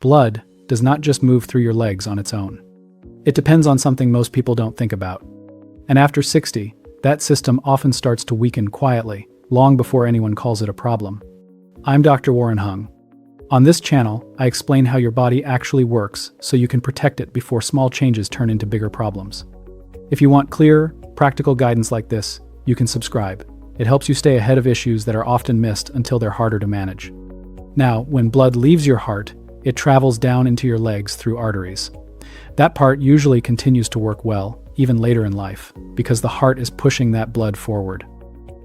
Blood does not just move through your legs on its own. It depends on something most people don't think about. And after 60, that system often starts to weaken quietly, long before anyone calls it a problem. I'm Dr. Warren Hung. On this channel, I explain how your body actually works so you can protect it before small changes turn into bigger problems. If you want clear, practical guidance like this, you can subscribe. It helps you stay ahead of issues that are often missed until they're harder to manage. Now, when blood leaves your heart, it travels down into your legs through arteries. That part usually continues to work well, even later in life, because the heart is pushing that blood forward.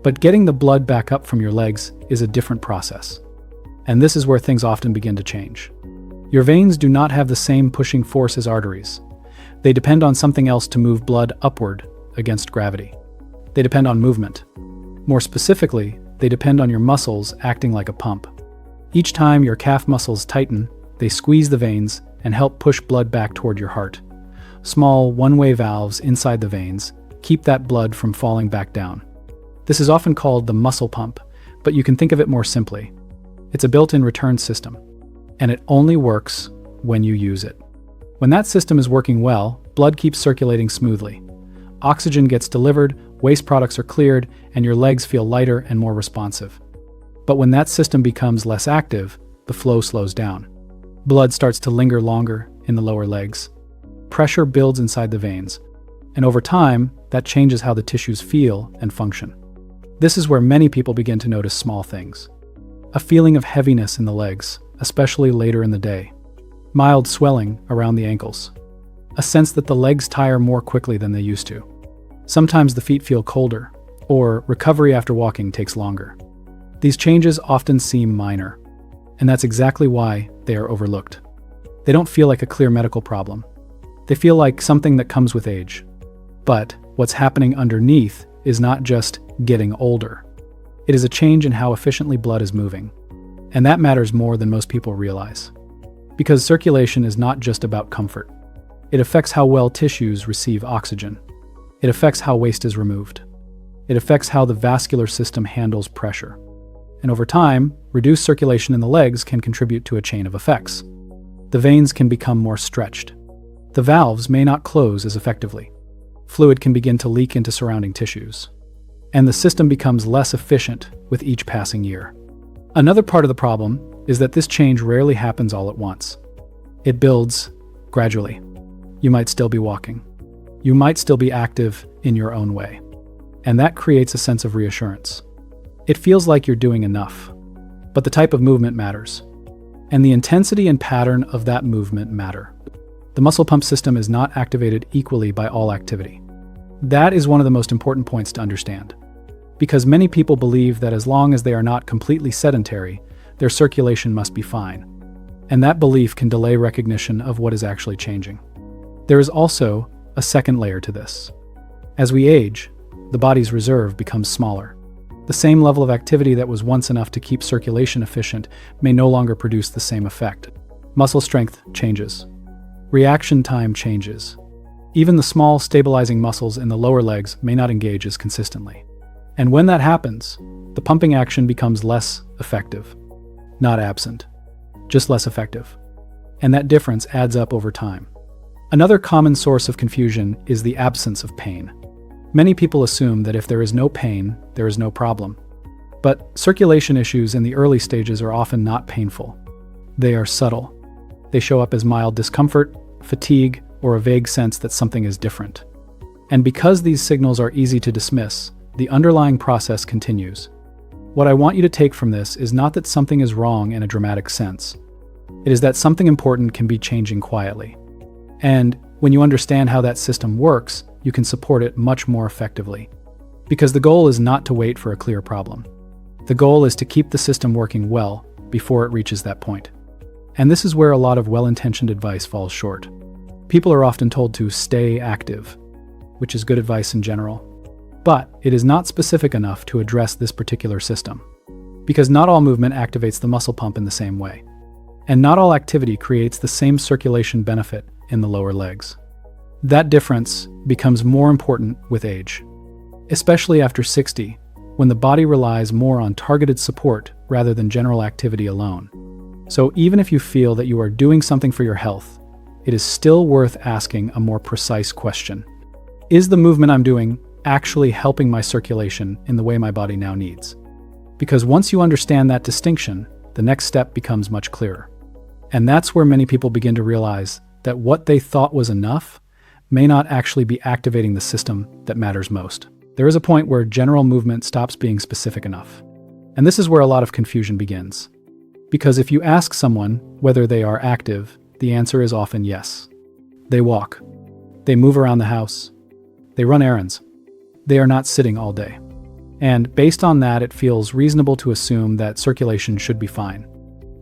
But getting the blood back up from your legs is a different process. And this is where things often begin to change. Your veins do not have the same pushing force as arteries. They depend on something else to move blood upward against gravity. They depend on movement. More specifically, they depend on your muscles acting like a pump. Each time your calf muscles tighten, they squeeze the veins and help push blood back toward your heart. Small one-way valves inside the veins keep that blood from falling back down. This is often called the muscle pump, but you can think of it more simply. It's a built-in return system, and it only works when you use it. When that system is working well, blood keeps circulating smoothly. Oxygen gets delivered, waste products are cleared, and your legs feel lighter and more responsive. But when that system becomes less active, the flow slows down. Blood starts to linger longer in the lower legs. Pressure builds inside the veins, and over time, that changes how the tissues feel and function. This is where many people begin to notice small things. A feeling of heaviness in the legs, especially later in the day. Mild swelling around the ankles. A sense that the legs tire more quickly than they used to. Sometimes the feet feel colder, or recovery after walking takes longer. These changes often seem minor, and that's exactly why they are overlooked. They don't feel like a clear medical problem. They feel like something that comes with age. But what's happening underneath is not just getting older. It is a change in how efficiently blood is moving. And that matters more than most people realize. Because circulation is not just about comfort. It affects how well tissues receive oxygen. It affects how waste is removed. It affects how the vascular system handles pressure. And over time, reduced circulation in the legs can contribute to a chain of effects. The veins can become more stretched. The valves may not close as effectively. Fluid can begin to leak into surrounding tissues. And the system becomes less efficient with each passing year. Another part of the problem is that this change rarely happens all at once. It builds gradually. You might still be walking. You might still be active in your own way. And that creates a sense of reassurance. It feels like you're doing enough. But the type of movement matters. And the intensity and pattern of that movement matter. The muscle pump system is not activated equally by all activity. That is one of the most important points to understand. Because many people believe that as long as they are not completely sedentary, their circulation must be fine. And that belief can delay recognition of what is actually changing. There is also a second layer to this. As we age, the body's reserve becomes smaller. The same level of activity that was once enough to keep circulation efficient may no longer produce the same effect. Muscle strength changes. Reaction time changes. Even the small stabilizing muscles in the lower legs may not engage as consistently. And when that happens, the pumping action becomes less effective. Not absent, just less effective. And that difference adds up over time. Another common source of confusion is the absence of pain. Many people assume that if there is no pain, there is no problem. But circulation issues in the early stages are often not painful. They are subtle. They show up as mild discomfort, fatigue, or a vague sense that something is different. And because these signals are easy to dismiss, the underlying process continues. What I want you to take from this is not that something is wrong in a dramatic sense. It is that something important can be changing quietly. And when you understand how that system works, you can support it much more effectively. Because the goal is not to wait for a clear problem. The goal is to keep the system working well before it reaches that point. And this is where a lot of well-intentioned advice falls short. People are often told to stay active, which is good advice in general. But it is not specific enough to address this particular system. Because not all movement activates the muscle pump in the same way. And not all activity creates the same circulation benefit in the lower legs. That difference becomes more important with age. Especially after 60, when the body relies more on targeted support rather than general activity alone. So even if you feel that you are doing something for your health, it is still worth asking a more precise question. Is the movement I'm doing actually helping my circulation in the way my body now needs? Because once you understand that distinction, the next step becomes much clearer. And that's where many people begin to realize that what they thought was enough may not actually be activating the system that matters most. There is a point where general movement stops being specific enough. And this is where a lot of confusion begins. Because if you ask someone whether they are active, the answer is often yes. They walk. They move around the house. They run errands. They are not sitting all day. And based on that, it feels reasonable to assume that circulation should be fine.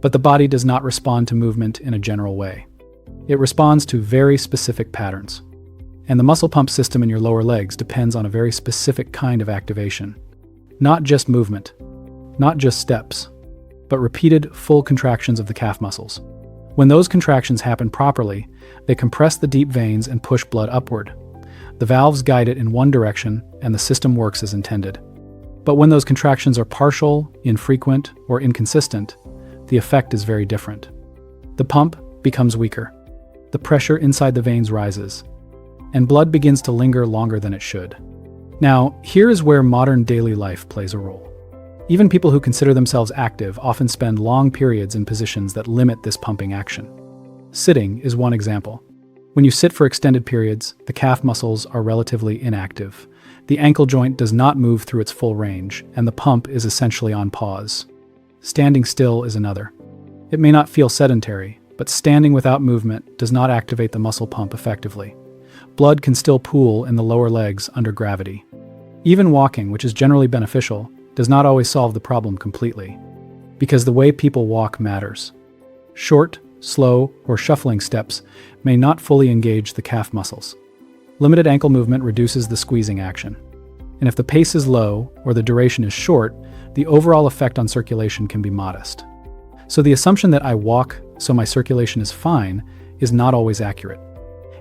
But the body does not respond to movement in a general way. It responds to very specific patterns. And the muscle pump system in your lower legs depends on a very specific kind of activation. Not just movement, not just steps, but repeated full contractions of the calf muscles. When those contractions happen properly, they compress the deep veins and push blood upward. The valves guide it in one direction, and the system works as intended. But when those contractions are partial, infrequent, or inconsistent, the effect is very different. The pump becomes weaker. The pressure inside the veins rises, and blood begins to linger longer than it should. Now, here is where modern daily life plays a role. Even people who consider themselves active often spend long periods in positions that limit this pumping action. Sitting is one example. When you sit for extended periods, the calf muscles are relatively inactive. The ankle joint does not move through its full range, and the pump is essentially on pause. Standing still is another. It may not feel sedentary, but standing without movement does not activate the muscle pump effectively. Blood can still pool in the lower legs under gravity. Even walking, which is generally beneficial, does not always solve the problem completely, because the way people walk matters. Short, slow, or shuffling steps may not fully engage the calf muscles. Limited ankle movement reduces the squeezing action. And if the pace is low or the duration is short, the overall effect on circulation can be modest. So the assumption that I walk so my circulation is fine is not always accurate.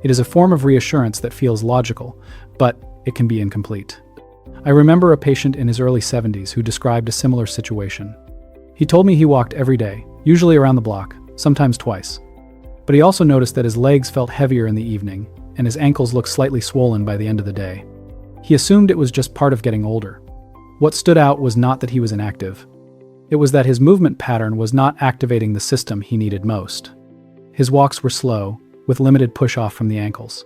It is a form of reassurance that feels logical, but it can be incomplete. I remember a patient in his early 70s who described a similar situation. He told me he walked every day, usually around the block, sometimes twice. But he also noticed that his legs felt heavier in the evening, and his ankles looked slightly swollen by the end of the day. He assumed it was just part of getting older. What stood out was not that he was inactive. It was that his movement pattern was not activating the system he needed most. His walks were slow, with limited push-off from the ankles.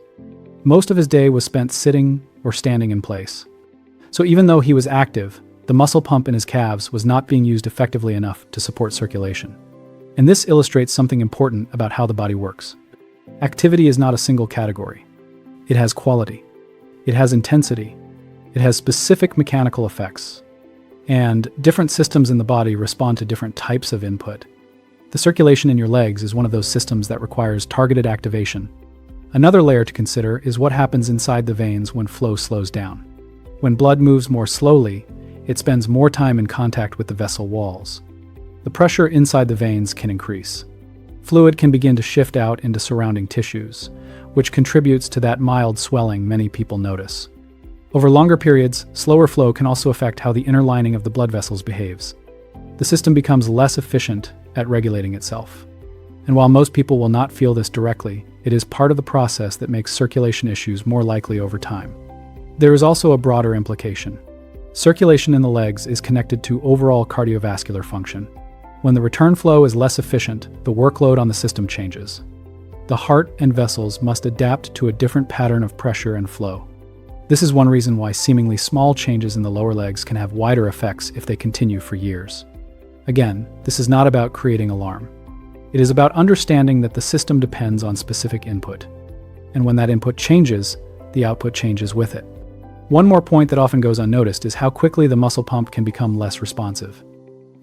Most of his day was spent sitting or standing in place. So even though he was active, the muscle pump in his calves was not being used effectively enough to support circulation. And this illustrates something important about how the body works. Activity is not a single category. It has quality. It has intensity. It has specific mechanical effects. And different systems in the body respond to different types of input. The circulation in your legs is one of those systems that requires targeted activation. Another layer to consider is what happens inside the veins when flow slows down. When blood moves more slowly, it spends more time in contact with the vessel walls. The pressure inside the veins can increase. Fluid can begin to shift out into surrounding tissues, which contributes to that mild swelling many people notice. Over longer periods, slower flow can also affect how the inner lining of the blood vessels behaves. The system becomes less efficient at regulating itself. And while most people will not feel this directly, it is part of the process that makes circulation issues more likely over time. There is also a broader implication. Circulation in the legs is connected to overall cardiovascular function. When the return flow is less efficient, the workload on the system changes. The heart and vessels must adapt to a different pattern of pressure and flow. This is one reason why seemingly small changes in the lower legs can have wider effects if they continue for years. Again, this is not about creating alarm. It is about understanding that the system depends on specific input. And when that input changes, the output changes with it. One more point that often goes unnoticed is how quickly the muscle pump can become less responsive.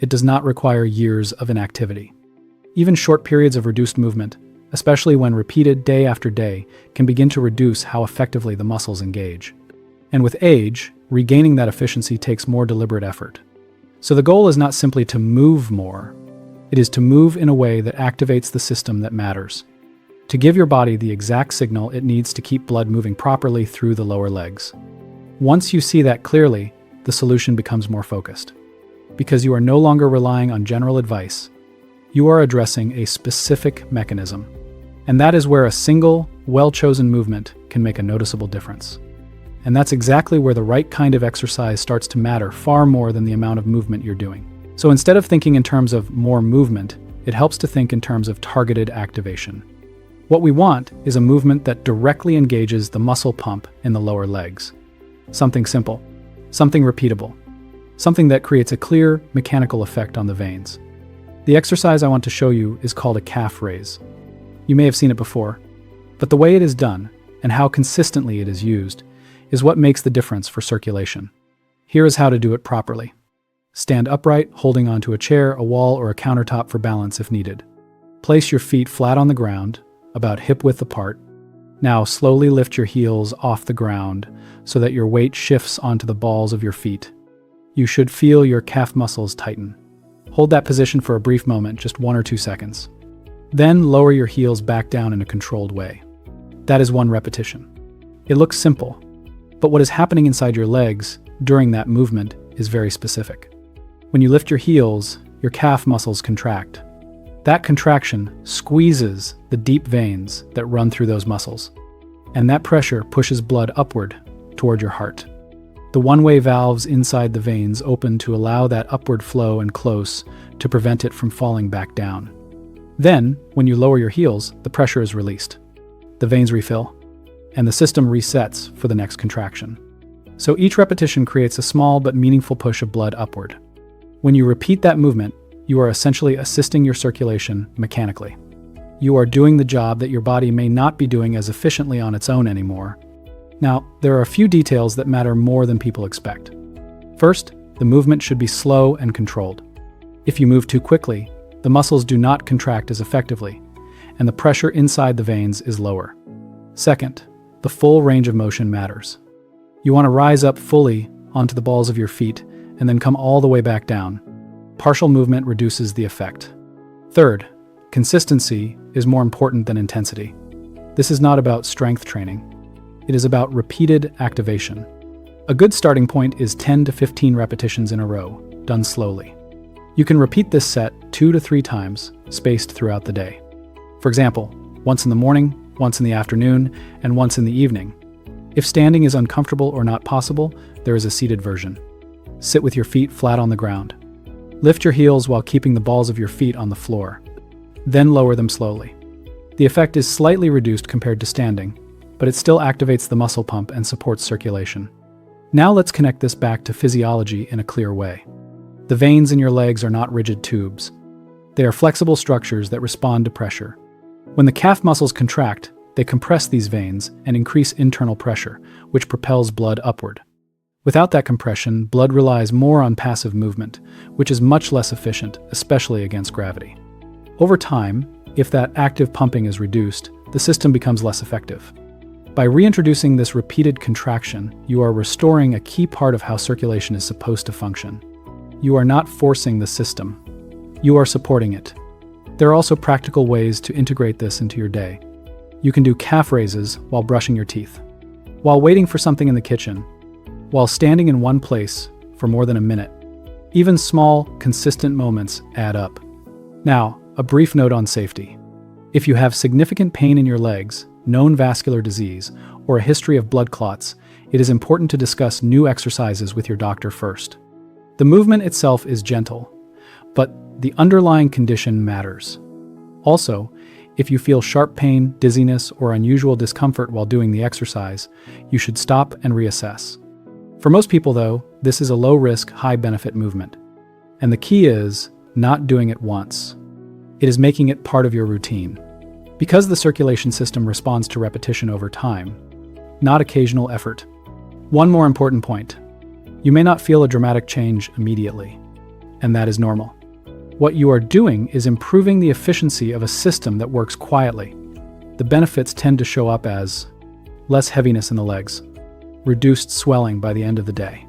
It does not require years of inactivity. Even short periods of reduced movement, especially when repeated day after day, can begin to reduce how effectively the muscles engage. And with age, regaining that efficiency takes more deliberate effort. So the goal is not simply to move more, it is to move in a way that activates the system that matters, to give your body the exact signal it needs to keep blood moving properly through the lower legs. Once you see that clearly, the solution becomes more focused. Because you are no longer relying on general advice, you are addressing a specific mechanism. And that is where a single, well-chosen movement can make a noticeable difference. And that's exactly where the right kind of exercise starts to matter far more than the amount of movement you're doing. So instead of thinking in terms of more movement, it helps to think in terms of targeted activation. What we want is a movement that directly engages the muscle pump in the lower legs. Something simple, something repeatable, something that creates a clear mechanical effect on the veins. The exercise I want to show you is called a calf raise. You may have seen it before, but the way it is done and how consistently it is used is what makes the difference for circulation. Here is how to do it properly. Stand upright, holding onto a chair, a wall, or a countertop for balance if needed. Place your feet flat on the ground, about hip-width apart. Now slowly lift your heels off the ground so that your weight shifts onto the balls of your feet. You should feel your calf muscles tighten. Hold that position for a brief moment, just 1 or 2 seconds. Then lower your heels back down in a controlled way. That is 1 repetition. It looks simple, but what is happening inside your legs during that movement is very specific. When you lift your heels, your calf muscles contract. That contraction squeezes the deep veins that run through those muscles, and that pressure pushes blood upward toward your heart. The one-way valves inside the veins open to allow that upward flow and close to prevent it from falling back down. Then, when you lower your heels, the pressure is released. The veins refill, and the system resets for the next contraction. So each repetition creates a small but meaningful push of blood upward. When you repeat that movement, you are essentially assisting your circulation mechanically. You are doing the job that your body may not be doing as efficiently on its own anymore. Now, there are a few details that matter more than people expect. First, the movement should be slow and controlled. If you move too quickly, the muscles do not contract as effectively, and the pressure inside the veins is lower. Second, the full range of motion matters. You want to rise up fully onto the balls of your feet and then come all the way back down. Partial movement reduces the effect. Third, consistency is more important than intensity. This is not about strength training. It is about repeated activation. A good starting point is 10 to 15 repetitions in a row, done slowly. You can repeat this set 2 to 3 times, spaced throughout the day. For example, once in the morning, once in the afternoon, and once in the evening. If standing is uncomfortable or not possible, there is a seated version. Sit with your feet flat on the ground. Lift your heels while keeping the balls of your feet on the floor. Then lower them slowly. The effect is slightly reduced compared to standing, but it still activates the muscle pump and supports circulation. Now let's connect this back to physiology in a clear way. The veins in your legs are not rigid tubes. They are flexible structures that respond to pressure. When the calf muscles contract, they compress these veins and increase internal pressure, which propels blood upward. Without that compression, blood relies more on passive movement, which is much less efficient, especially against gravity. Over time, if that active pumping is reduced, the system becomes less effective. By reintroducing this repeated contraction, you are restoring a key part of how circulation is supposed to function. You are not forcing the system. You are supporting it. There are also practical ways to integrate this into your day. You can do calf raises while brushing your teeth, while waiting for something in the kitchen, while standing in one place for more than a minute. Even small, consistent moments add up. Now, a brief note on safety. If you have significant pain in your legs, known vascular disease, or a history of blood clots, it is important to discuss new exercises with your doctor first. The movement itself is gentle, but the underlying condition matters. Also, if you feel sharp pain, dizziness, or unusual discomfort while doing the exercise, you should stop and reassess. For most people, though, this is a low-risk, high-benefit movement. And the key is not doing it once. It is making it part of your routine. Because the circulation system responds to repetition over time, not occasional effort. One more important point. You may not feel a dramatic change immediately, and that is normal. What you are doing is improving the efficiency of a system that works quietly. The benefits tend to show up as less heaviness in the legs, reduced swelling by the end of the day,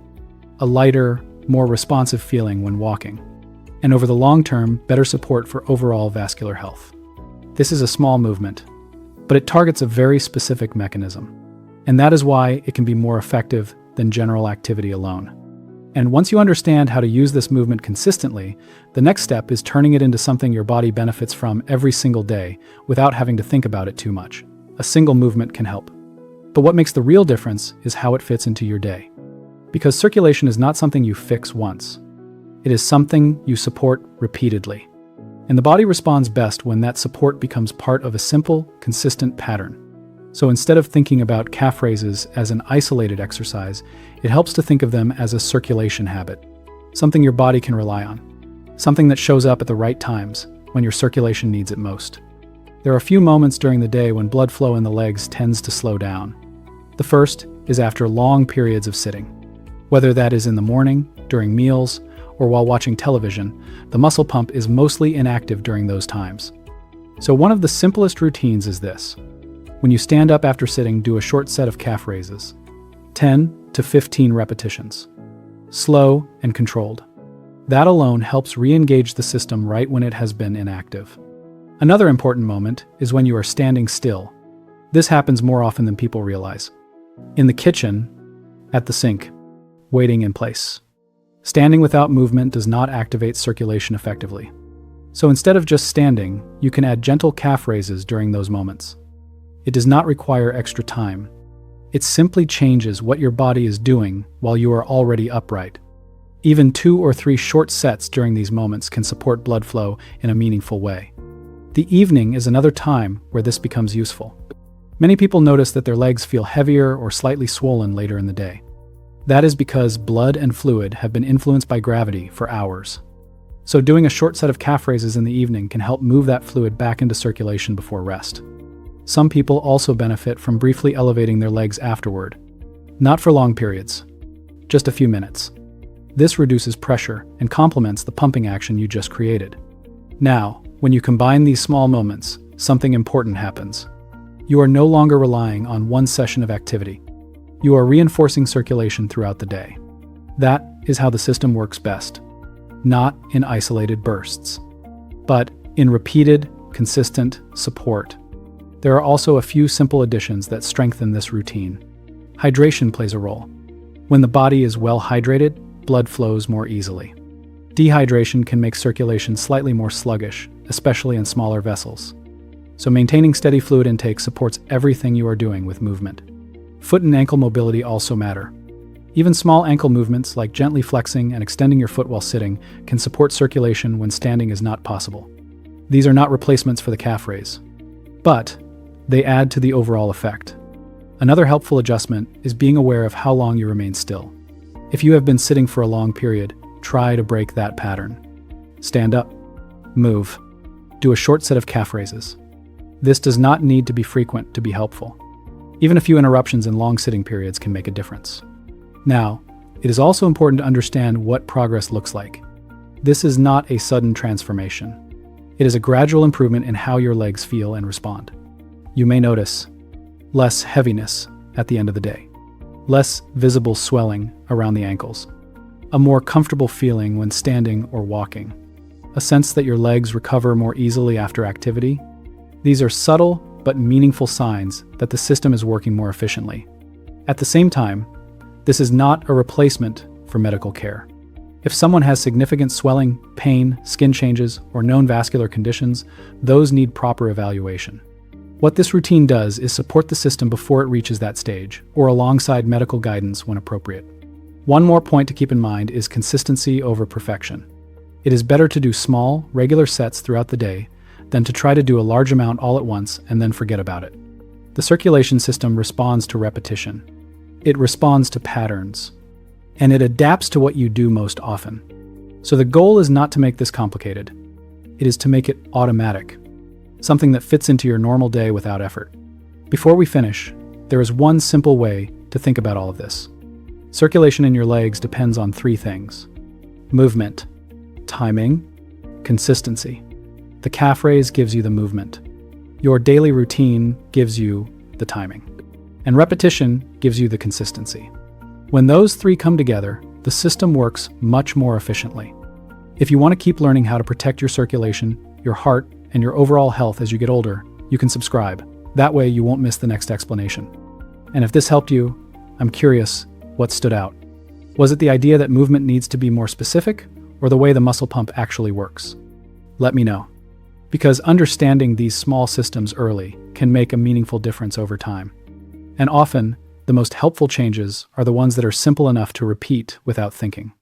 a lighter, more responsive feeling when walking, and over the long term, better support for overall vascular health. This is a small movement, but it targets a very specific mechanism, and that is why it can be more effective than general activity alone. And once you understand how to use this movement consistently, the next step is turning it into something your body benefits from every single day without having to think about it too much. A single movement can help. But what makes the real difference is how it fits into your day. Because circulation is not something you fix once. It is something you support repeatedly. And the body responds best when that support becomes part of a simple, consistent pattern. So instead of thinking about calf raises as an isolated exercise, it helps to think of them as a circulation habit, something your body can rely on, something that shows up at the right times when your circulation needs it most. There are a few moments during the day when blood flow in the legs tends to slow down. The first is after long periods of sitting. Whether that is in the morning, during meals, or while watching television, the muscle pump is mostly inactive during those times. So one of the simplest routines is this. When you stand up after sitting, do a short set of calf raises. 10 to 15 repetitions. Slow and controlled. That alone helps re-engage the system right when it has been inactive. Another important moment is when you are standing still. This happens more often than people realize. In the kitchen, at the sink, waiting in place. Standing without movement does not activate circulation effectively. So instead of just standing, you can add gentle calf raises during those moments. It does not require extra time. It simply changes what your body is doing while you are already upright. Even 2 or 3 short sets during these moments can support blood flow in a meaningful way. The evening is another time where this becomes useful. Many people notice that their legs feel heavier or slightly swollen later in the day. That is because blood and fluid have been influenced by gravity for hours. So doing a short set of calf raises in the evening can help move that fluid back into circulation before rest. Some people also benefit from briefly elevating their legs afterward. Not for long periods, just a few minutes. This reduces pressure and complements the pumping action you just created. Now, when you combine these small moments, something important happens. You are no longer relying on one session of activity. You are reinforcing circulation throughout the day. That is how the system works best. Not in isolated bursts, but in repeated, consistent support. There are also a few simple additions that strengthen this routine. Hydration plays a role. When the body is well hydrated, blood flows more easily. Dehydration can make circulation slightly more sluggish, especially in smaller vessels. So maintaining steady fluid intake supports everything you are doing with movement. Foot and ankle mobility also matter. Even small ankle movements like gently flexing and extending your foot while sitting can support circulation when standing is not possible. These are not replacements for the calf raise, but they add to the overall effect. Another helpful adjustment is being aware of how long you remain still. If you have been sitting for a long period, try to break that pattern. Stand up, move, do a short set of calf raises. This does not need to be frequent to be helpful. Even a few interruptions in long sitting periods can make a difference. Now, it is also important to understand what progress looks like. This is not a sudden transformation. It is a gradual improvement in how your legs feel and respond. You may notice less heaviness at the end of the day, less visible swelling around the ankles, a more comfortable feeling when standing or walking, a sense that your legs recover more easily after activity. These are subtle but meaningful signs that the system is working more efficiently. At the same time, this is not a replacement for medical care. If someone has significant swelling, pain, skin changes, or known vascular conditions, those need proper evaluation. What this routine does is support the system before it reaches that stage, or alongside medical guidance when appropriate. One more point to keep in mind is consistency over perfection. It is better to do small, regular sets throughout the day than to try to do a large amount all at once and then forget about it. The circulation system responds to repetition. It responds to patterns. And it adapts to what you do most often. So the goal is not to make this complicated. It is to make it automatic. Something that fits into your normal day without effort. Before we finish, there is one simple way to think about all of this. Circulation in your legs depends on 3 things: movement, timing, consistency. The calf raise gives you the movement. Your daily routine gives you the timing. And repetition gives you the consistency. When those 3 come together, the system works much more efficiently. If you want to keep learning how to protect your circulation, your heart, and your overall health as you get older, you can subscribe. That way you won't miss the next explanation. And if this helped you, I'm curious what stood out. Was it the idea that movement needs to be more specific, or the way the muscle pump actually works? Let me know. Because understanding these small systems early can make a meaningful difference over time. And often, the most helpful changes are the ones that are simple enough to repeat without thinking.